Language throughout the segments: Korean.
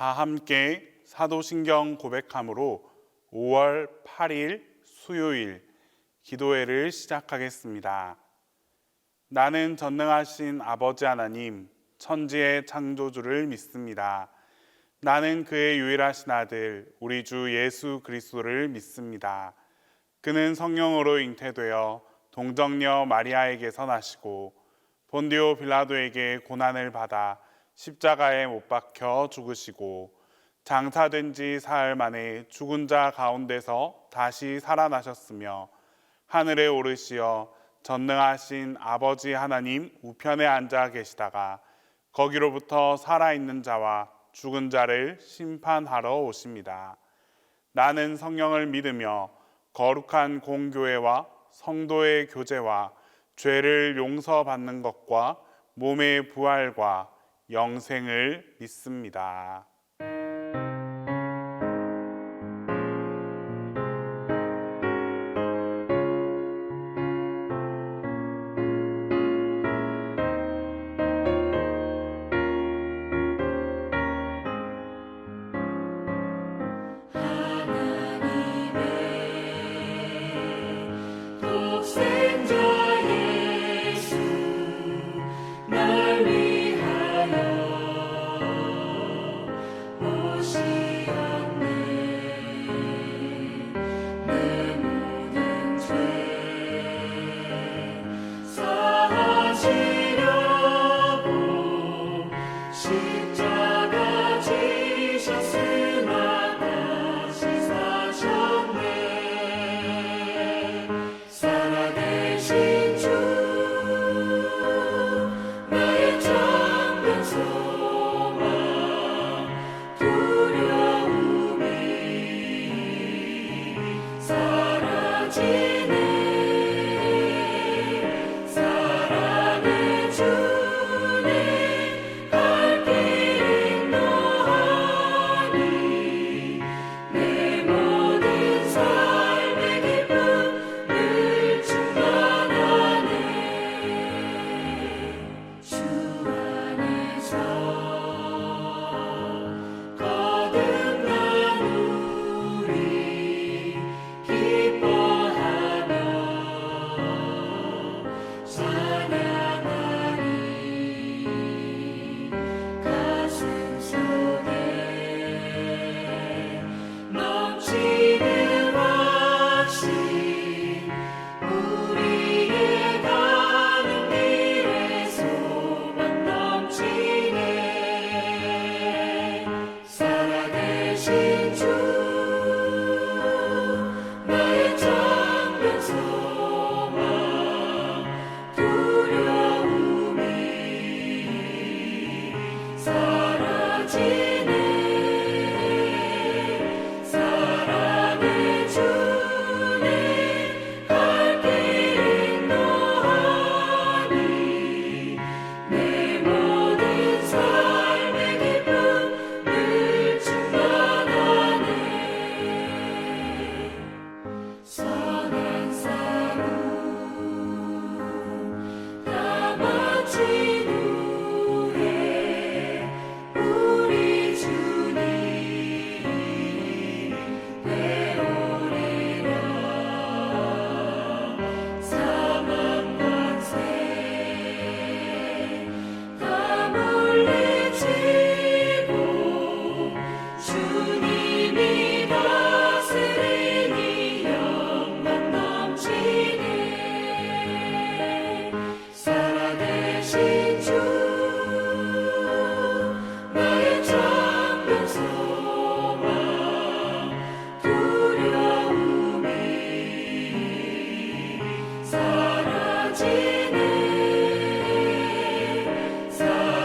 다 함께 사도신경 고백함으로 5월 8일 수요일 기도회를 시작하겠습니다. 나는 전능하신 아버지 하나님, 천지의 창조주를 믿습니다. 나는 그의 유일하신 아들, 우리 주 예수 그리스도를 믿습니다. 그는 성령으로 잉태되어 동정녀 마리아에게서 나시고 본디오 빌라도에게 고난을 받아 십자가에 못 박혀 죽으시고 장사된 지 사흘 만에 죽은 자 가운데서 다시 살아나셨으며 하늘에 오르시어 전능하신 아버지 하나님 우편에 앉아 계시다가 거기로부터 살아있는 자와 죽은 자를 심판하러 오십니다. 나는 성령을 믿으며 거룩한 공교회와 성도의 교제와 죄를 용서받는 것과 몸의 부활과 영생을 믿습니다.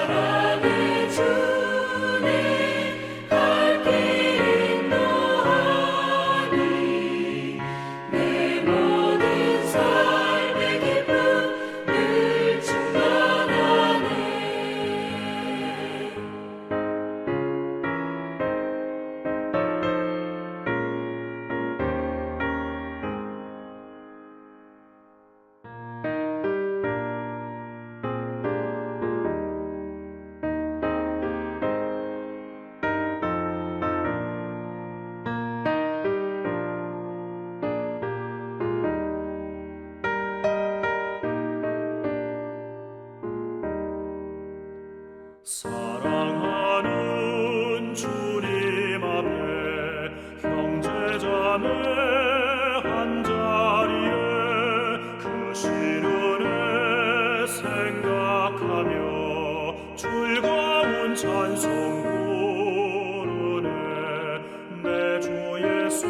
사랑의 주님 갈길 한자리에 그 시련을 생각하며 즐거운 찬송 부르네. 내 주 예수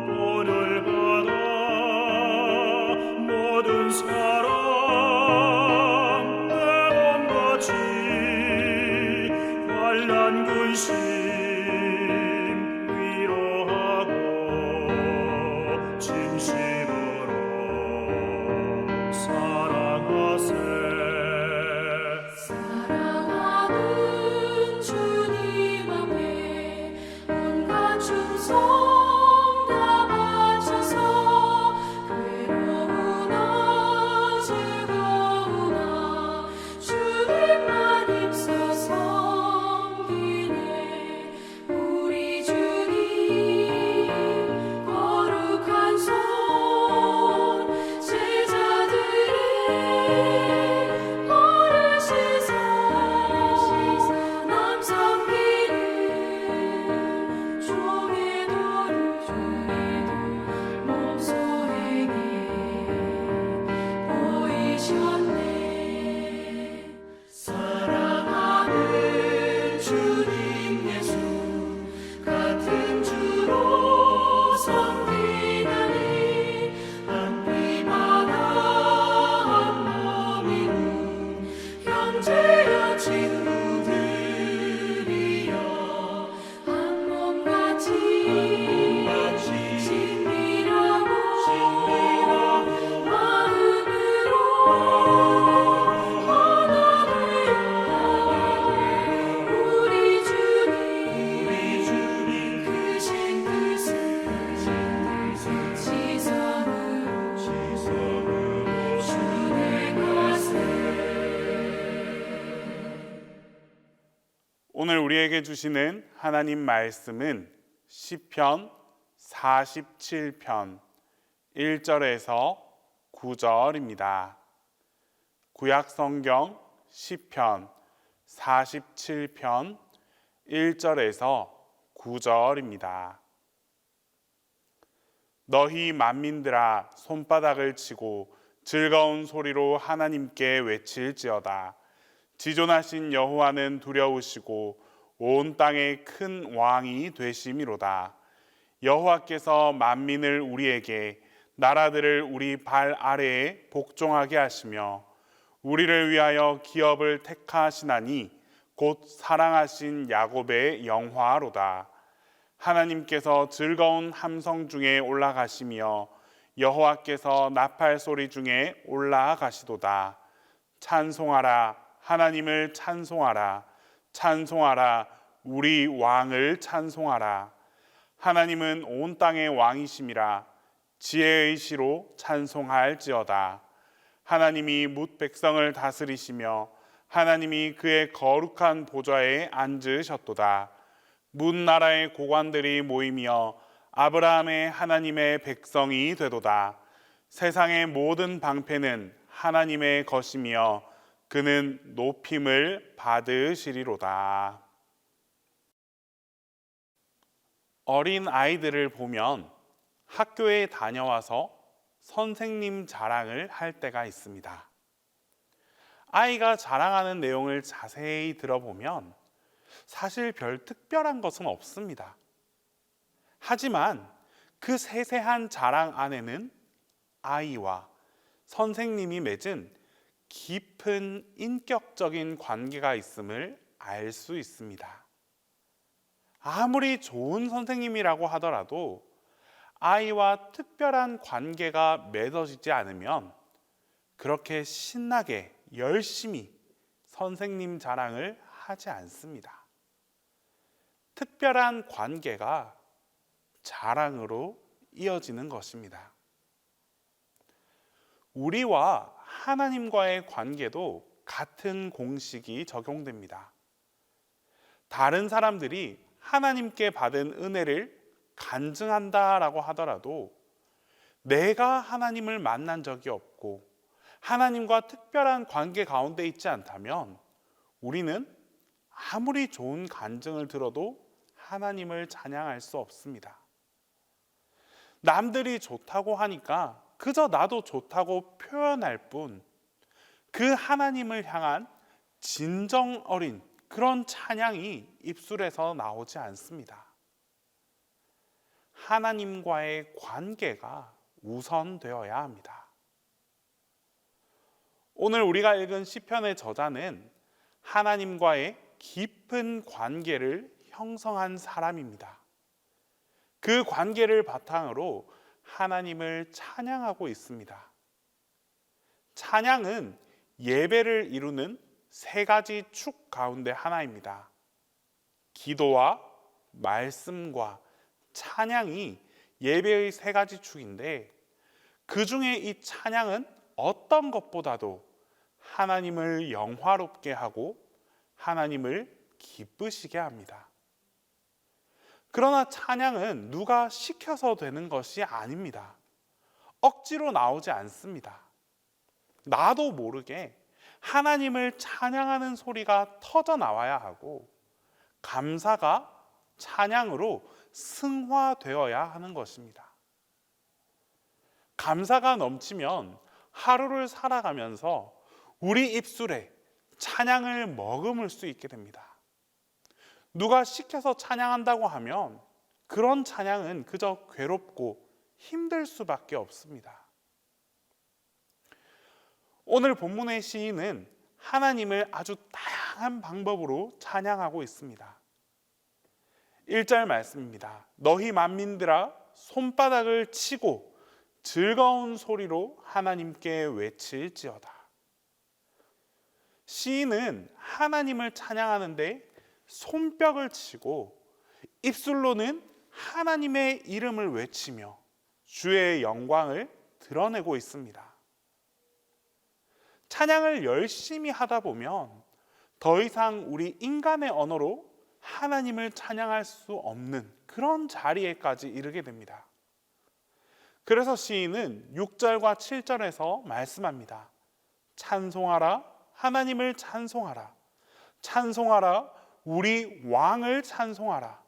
본을 받아 모든 사람 내 몸같이 환난 근심 위로하고 진심으로 사랑하세. 사랑하는 주님 앞에 온갖 충성 다 바쳐서 괴로우나 즐거우나 주님만 힘써 섬기네. 우리 주님 거룩한 손 제자들의 어르시사 남 섬기는 종의 도를 몸소에게 보이셨네. 사랑하는 주님 예수 같은 주로 섬기나니 한 피마다 한 몸이루 형제여 친구들이여 한 몸같이 친밀하고 마음으로 하나 되어 우리 주님 크신 뜻을 지성으로 준행하세. 오늘 우리에게 주시는 하나님 말씀은 시편 47편 1절에서 9절입니다. 구약 성경 시편 47편 1절에서 9절입니다. 너희 만민들아 손바닥을 치고 즐거운 소리로 하나님께 외칠지어다. 지존하신 여호와는 두려우시고 온 땅의 큰 왕이 되심이로다. 여호와께서 만민을 우리에게 나라들을 우리 발 아래에 복종하게 하시며 우리를 위하여 기업을 택하시나니 곧 사랑하신 야곱의 영화로다. 하나님께서 즐거운 함성 중에 올라가시며 여호와께서 나팔 소리 중에 올라가시도다. 찬송하라, 하나님을 찬송하라. 찬송하라, 우리 왕을 찬송하라. 하나님은 온 땅의 왕이심이라. 지혜의 시로 찬송할지어다. 하나님이 뭇 백성을 다스리시며 하나님이 그의 거룩한 보좌에 앉으셨도다. 뭇 나라의 고관들이 모이며 아브라함의 하나님의 백성이 되도다. 세상의 모든 방패는 하나님의 것이며 그는 높임을 받으시리로다. 어린 아이들을 보면 학교에 다녀와서 선생님 자랑을 할 때가 있습니다. 아이가 자랑하는 내용을 자세히 들어보면 사실 별 특별한 것은 없습니다. 하지만 그 세세한 자랑 안에는 아이와 선생님이 맺은 깊은 인격적인 관계가 있음을 알 수 있습니다. 아무리 좋은 선생님이라고 하더라도 아이와 특별한 관계가 맺어지지 않으면 그렇게 신나게 열심히 선생님 자랑을 하지 않습니다. 특별한 관계가 자랑으로 이어지는 것입니다. 우리와 하나님과의 관계도 같은 공식이 적용됩니다. 다른 사람들이 하나님께 받은 은혜를 간증한다라고 하더라도 내가 하나님을 만난 적이 없고 하나님과 특별한 관계 가운데 있지 않다면 우리는 아무리 좋은 간증을 들어도 하나님을 찬양할 수 없습니다. 남들이 좋다고 하니까 그저 나도 좋다고 표현할 뿐 그 하나님을 향한 진정 어린 그런 찬양이 입술에서 나오지 않습니다. 하나님과의 관계가 우선되어야 합니다. 오늘 우리가 읽은 시편의 저자는 하나님과의 깊은 관계를 형성한 사람입니다. 그 관계를 바탕으로 하나님을 찬양하고 있습니다. 찬양은 예배를 이루는 세 가지 축 가운데 하나입니다. 기도와 말씀과 찬양이 예배의 세 가지 축인데, 그 중에 이 찬양은 어떤 것보다도 하나님을 영화롭게 하고 하나님을 기쁘시게 합니다. 그러나 찬양은 누가 시켜서 되는 것이 아닙니다. 억지로 나오지 않습니다. 나도 모르게 하나님을 찬양하는 소리가 터져 나와야 하고, 감사가 찬양으로 승화되어야 하는 것입니다. 감사가 넘치면 하루를 살아가면서 우리 입술에 찬양을 머금을 수 있게 됩니다. 누가 시켜서 찬양한다고 하면 그런 찬양은 그저 괴롭고 힘들 수밖에 없습니다. 오늘 본문의 시인은 하나님을 아주 다양한 방법으로 찬양하고 있습니다. 1절 말씀입니다. 너희 만민들아 손바닥을 치고 즐거운 소리로 하나님께 외칠지어다. 시인은 하나님을 찬양하는데 손뼉을 치고 입술로는 하나님의 이름을 외치며 주의 영광을 드러내고 있습니다. 찬양을 열심히 하다 보면 더 이상 우리 인간의 언어로 하나님을 찬양할 수 없는 그런 자리에까지 이르게 됩니다. 그래서 시인은 6절과 7절에서 말씀합니다. 찬송하라, 하나님을 찬송하라. 찬송하라, 우리 왕을 찬송하라.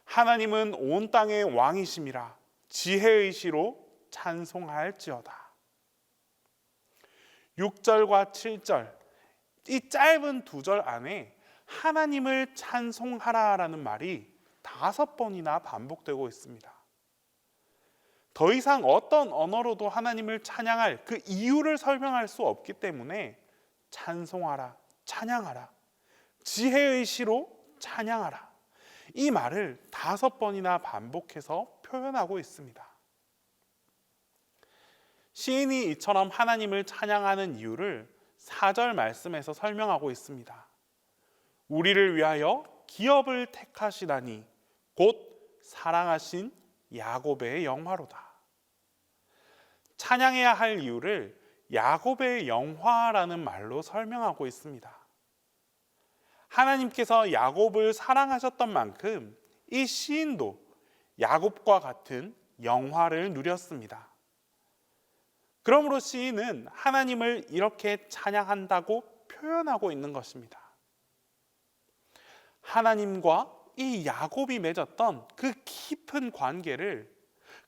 하나님은 온 땅의 왕이심이라. 지혜의 시로 찬송할지어다. 6절과 7절, 이 짧은 2절 안에 하나님을 찬송하라라는 말이 5번이나 반복되고 있습니다. 더 이상 어떤 언어로도 하나님을 찬양할 그 이유를 설명할 수 없기 때문에 찬송하라, 찬양하라, 지혜의 시로 찬양하라, 이 말을 5번이나 반복해서 표현하고 있습니다. 시인이 이처럼 하나님을 찬양하는 이유를 4절 말씀에서 설명하고 있습니다. 우리를 위하여 기업을 택하시다니 곧 사랑하신 야곱의 영화로다. 찬양해야 할 이유를 야곱의 영화라는 말로 설명하고 있습니다. 하나님께서 야곱을 사랑하셨던 만큼 이 시인도 야곱과 같은 영화를 누렸습니다. 그러므로 시인은 하나님을 이렇게 찬양한다고 표현하고 있는 것입니다. 하나님과 이 야곱이 맺었던 그 깊은 관계를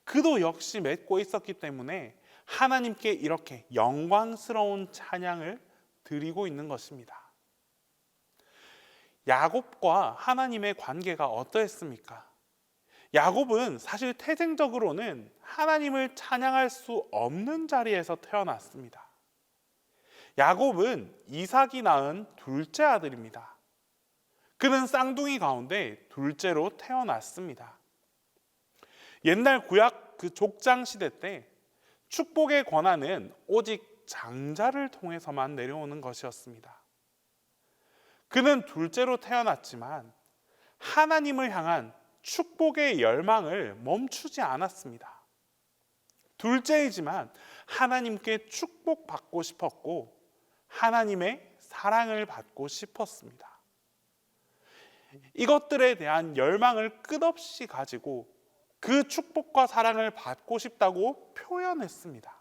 그도 역시 맺고 있었기 때문에 하나님께 이렇게 영광스러운 찬양을 드리고 있는 것입니다. 야곱과 하나님의 관계가 어떠했습니까? 야곱은 사실 태생적으로는 하나님을 찬양할 수 없는 자리에서 태어났습니다. 야곱은 이삭이 낳은 둘째 아들입니다. 그는 쌍둥이 가운데 둘째로 태어났습니다. 옛날 구약 그 족장 시대 때 축복의 권한은 오직 장자를 통해서만 내려오는 것이었습니다. 그는 둘째로 태어났지만 하나님을 향한 축복의 열망을 멈추지 않았습니다. 둘째이지만 하나님께 축복받고 싶었고 하나님의 사랑을 받고 싶었습니다. 이것들에 대한 열망을 끝없이 가지고 그 축복과 사랑을 받고 싶다고 표현했습니다.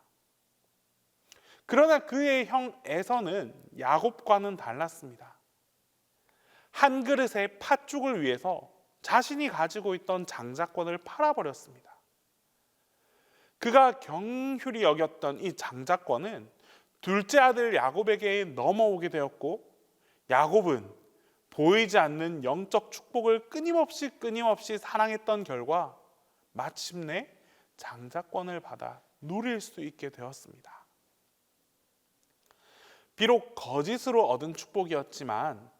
그러나 그의 형 에서는 야곱과는 달랐습니다. 한 그릇의 팥죽을 위해서 자신이 가지고 있던 장자권을 팔아버렸습니다. 그가 경휼히 여겼던 이 장자권은 둘째 아들 야곱에게 넘어오게 되었고, 야곱은 보이지 않는 영적 축복을 끊임없이 사랑했던 결과 마침내 장자권을 받아 누릴 수 있게 되었습니다. 비록 거짓으로 얻은 축복이었지만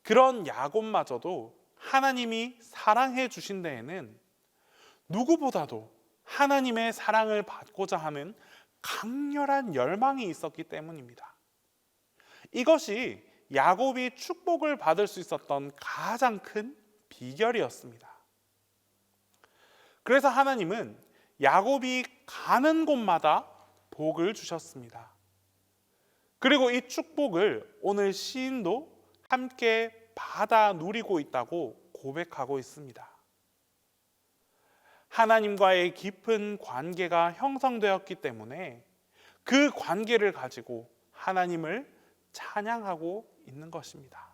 그런 야곱마저도 하나님이 사랑해 주신 데에는 누구보다도 하나님의 사랑을 받고자 하는 강렬한 열망이 있었기 때문입니다. 이것이 야곱이 축복을 받을 수 있었던 가장 큰 비결이었습니다. 그래서 하나님은 야곱이 가는 곳마다 복을 주셨습니다. 그리고 이 축복을 오늘 시인도 함께 받아 누리고 있다고 고백하고 있습니다. 하나님과의 깊은 관계가 형성되었기 때문에 그 관계를 가지고 하나님을 찬양하고 있는 것입니다.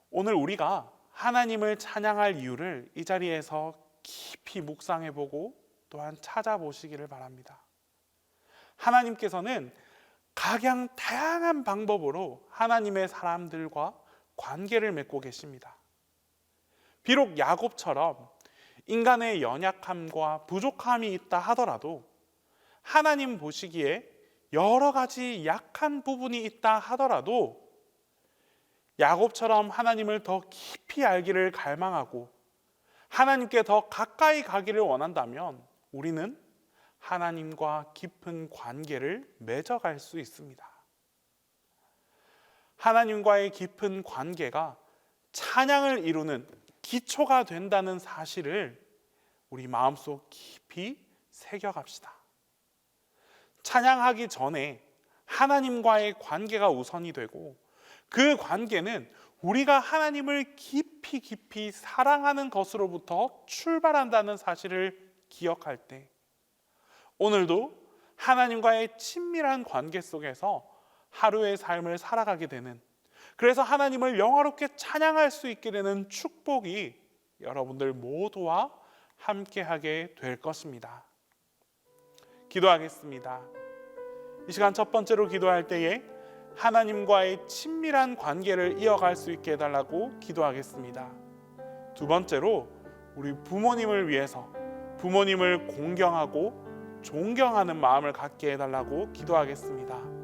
오늘 우리가 하나님을 찬양할 이유를 이 자리에서 깊이 묵상해보고 또한 찾아보시기를 바랍니다. 하나님께서는 각양 다양한 방법으로 하나님의 사람들과 관계를 맺고 계십니다. 비록 야곱처럼 인간의 연약함과 부족함이 있다 하더라도, 하나님 보시기에 여러 가지 약한 부분이 있다 하더라도 야곱처럼 하나님을 더 깊이 알기를 갈망하고 하나님께 더 가까이 가기를 원한다면 우리는 하나님과 깊은 관계를 맺어갈 수 있습니다. 하나님과의 깊은 관계가 찬양을 이루는 기초가 된다는 사실을 우리 마음속 깊이 새겨갑시다. 찬양하기 전에 하나님과의 관계가 우선이 되고, 그 관계는 우리가 하나님을 깊이 사랑하는 것으로부터 출발한다는 사실을 기억할 때 오늘도 하나님과의 친밀한 관계 속에서 하루의 삶을 살아가게 되는, 그래서 하나님을 영화롭게 찬양할 수 있게 되는 축복이 여러분들 모두와 함께하게 될 것입니다. 기도하겠습니다. 이 시간 첫 번째로 기도할 때에 하나님과의 친밀한 관계를 이어갈 수 있게 해달라고 기도하겠습니다. 두 번째로 우리 부모님을 위해서 부모님을 공경하고 존경하는 마음을 갖게 해달라고 기도하겠습니다.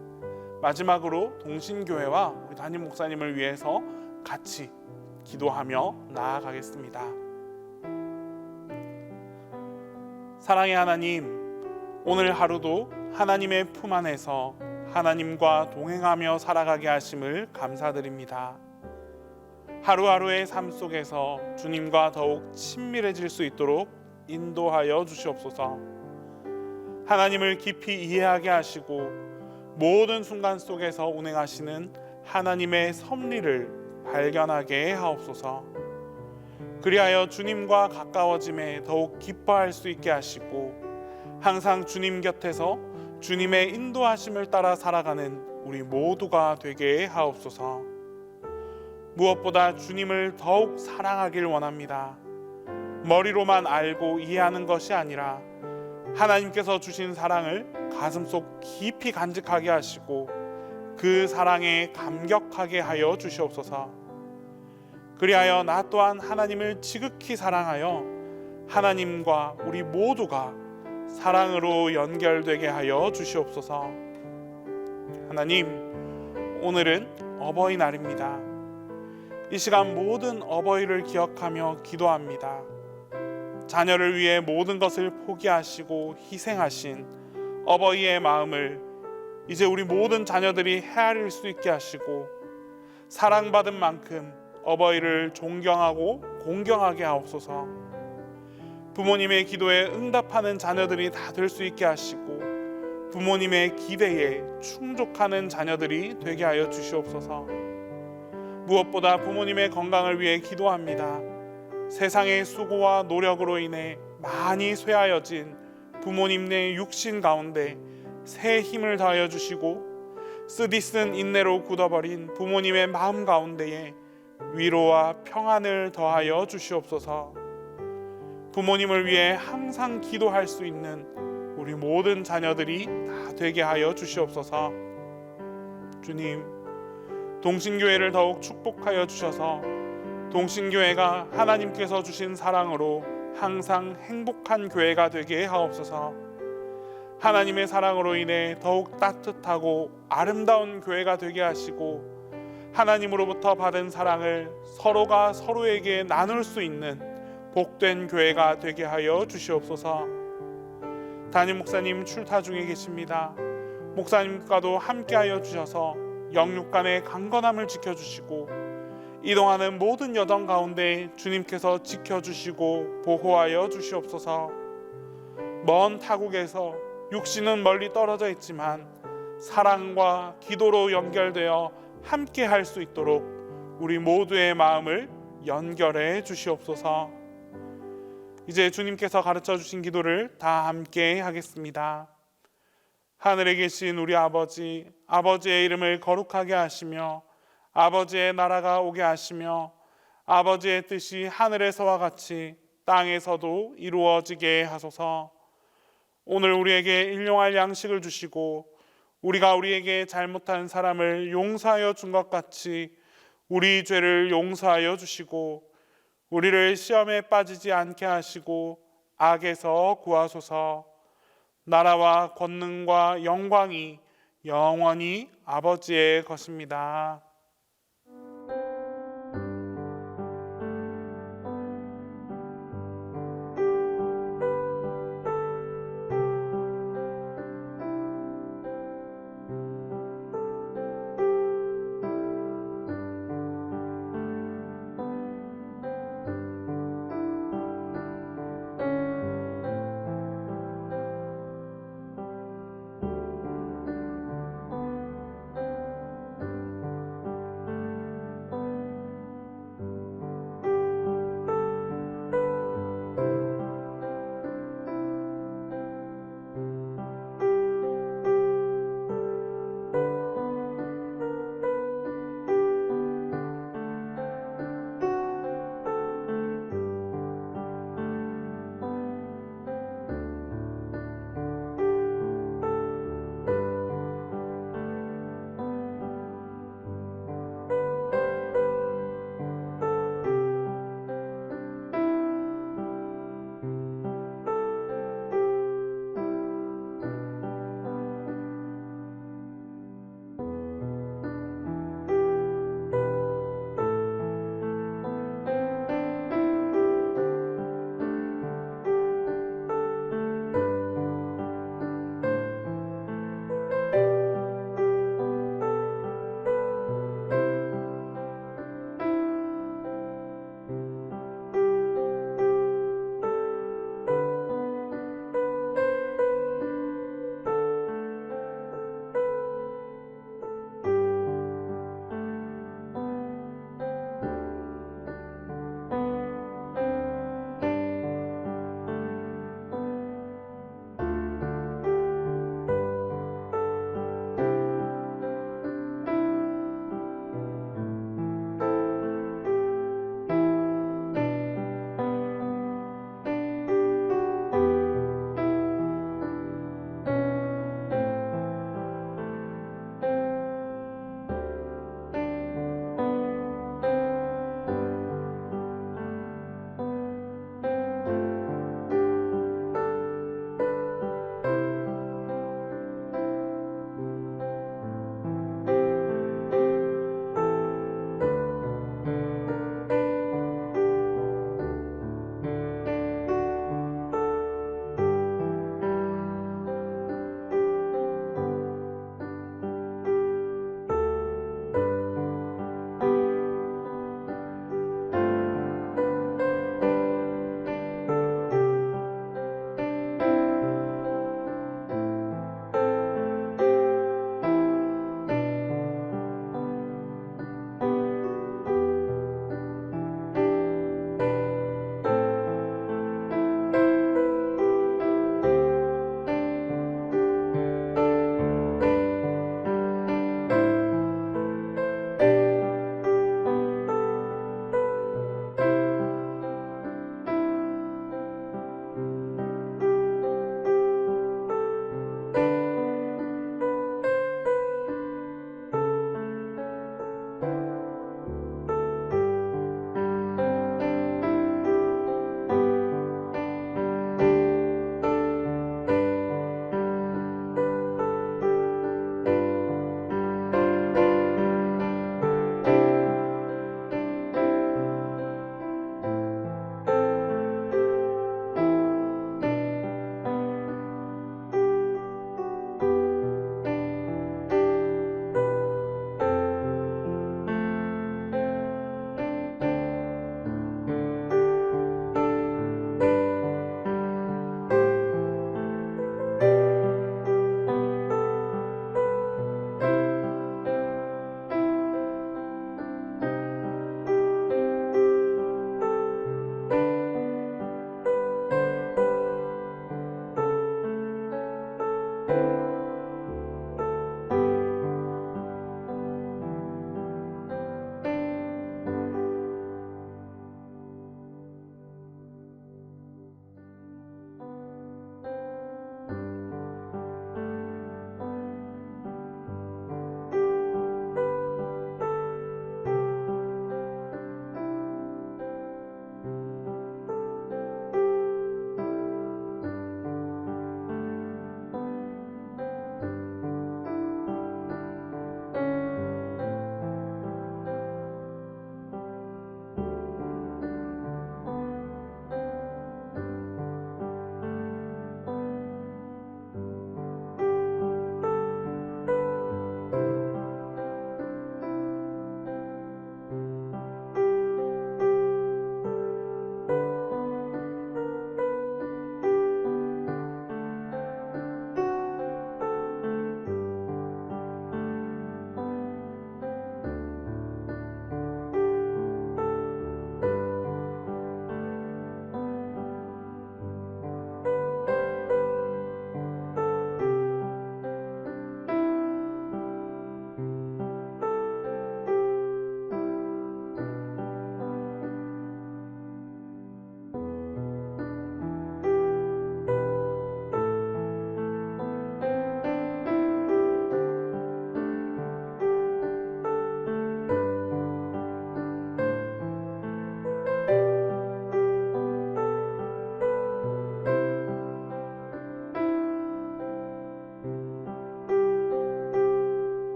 마지막으로 동신교회와 우리 담임 목사님을 위해서 같이 기도하며 나아가겠습니다. 사랑의 하나님, 오늘 하루도 하나님의 품 안에서 하나님과 동행하며 살아가게 하심을 감사드립니다. 하루하루의 삶 속에서 주님과 더욱 친밀해질 수 있도록 인도하여 주시옵소서. 하나님을 깊이 이해하게 하시고 모든 순간 속에서 운행하시는 하나님의 섭리를 발견하게 하옵소서. 그리하여 주님과 가까워짐에 더욱 기뻐할 수 있게 하시고, 항상 주님 곁에서 주님의 인도하심을 따라 살아가는 우리 모두가 되게 하옵소서. 무엇보다 주님을 더욱 사랑하길 원합니다. 머리로만 알고 이해하는 것이 아니라 하나님께서 주신 사랑을 가슴속 깊이 간직하게 하시고 그 사랑에 감격하게 하여 주시옵소서. 그리하여 나 또한 하나님을 지극히 사랑하여 하나님과 우리 모두가 사랑으로 연결되게 하여 주시옵소서. 하나님, 오늘은 어버이날입니다. 이 시간 모든 어버이를 기억하며 기도합니다. 자녀를 위해 모든 것을 포기하시고 희생하신 어버이의 마음을 이제 우리 모든 자녀들이 헤아릴 수 있게 하시고, 사랑받은 만큼 어버이를 존경하고 공경하게 하옵소서. 부모님의 기도에 응답하는 자녀들이 다 될 수 있게 하시고, 부모님의 기대에 충족하는 자녀들이 되게 하여 주시옵소서. 무엇보다 부모님의 건강을 위해 기도합니다. 세상의 수고와 노력으로 인해 많이 쇠하여진 부모님 내 육신 가운데 새 힘을 더하여 주시고, 쓰디쓴 인내로 굳어버린 부모님의 마음 가운데에 위로와 평안을 더하여 주시옵소서. 부모님을 위해 항상 기도할 수 있는 우리 모든 자녀들이 다 되게 하여 주시옵소서. 주님, 동신교회를 더욱 축복하여 주셔서 동신교회가 하나님께서 주신 사랑으로 항상 행복한 교회가 되게 하옵소서. 하나님의 사랑으로 인해 더욱 따뜻하고 아름다운 교회가 되게 하시고 하나님으로부터 받은 사랑을 서로가 서로에게 나눌 수 있는 복된 교회가 되게 하여 주시옵소서. 담임 목사님 출타 중에 계십니다. 목사님과도 함께하여 주셔서 영육간의 강건함을 지켜주시고 이동하는 모든 여정 가운데 주님께서 지켜주시고 보호하여 주시옵소서. 먼 타국에서 육신은 멀리 떨어져 있지만 사랑과 기도로 연결되어 함께 할 수 있도록 우리 모두의 마음을 연결해 주시옵소서. 이제 주님께서 가르쳐 주신 기도를 다 함께 하겠습니다. 하늘에 계신 우리 아버지, 아버지의 이름을 거룩하게 하시며 아버지의 나라가 오게 하시며 아버지의 뜻이 하늘에서와 같이 땅에서도 이루어지게 하소서. 오늘 우리에게 일용할 양식을 주시고 우리가 우리에게 잘못한 사람을 용서하여 준 것 같이 우리 죄를 용서하여 주시고 우리를 시험에 빠지지 않게 하시고 악에서 구하소서. 나라와 권능과 영광이 영원히 아버지의 것입니다.